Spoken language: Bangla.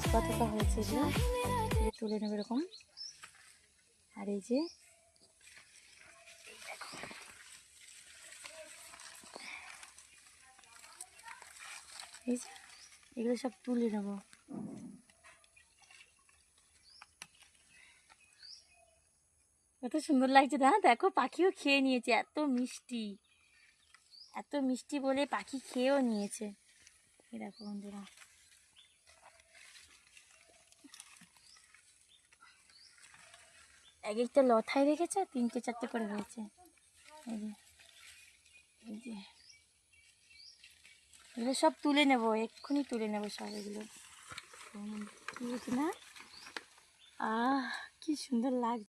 থোকা থোকা হয়েছে, এগুলো তুলে নেবে এরকম। আর এই যে এগুলো সব তুলে নেব। কত সুন্দর লাগছে না? দেখো পাখিও খেয়ে নিয়েছে, এত মিষ্টি, এত মিষ্টি বলে পাখি খেয়েও নিয়েছে। এই দেখো বন্ধুরা, এক একটা লথায় রেখেছে, 3টে 4টে করে হয়েছে। এই যে এই যে এগুলো সব তুলে নেব, এক্ষুনি তুলে নেব সব এগুলো। না, কি সুন্দর লাগছে।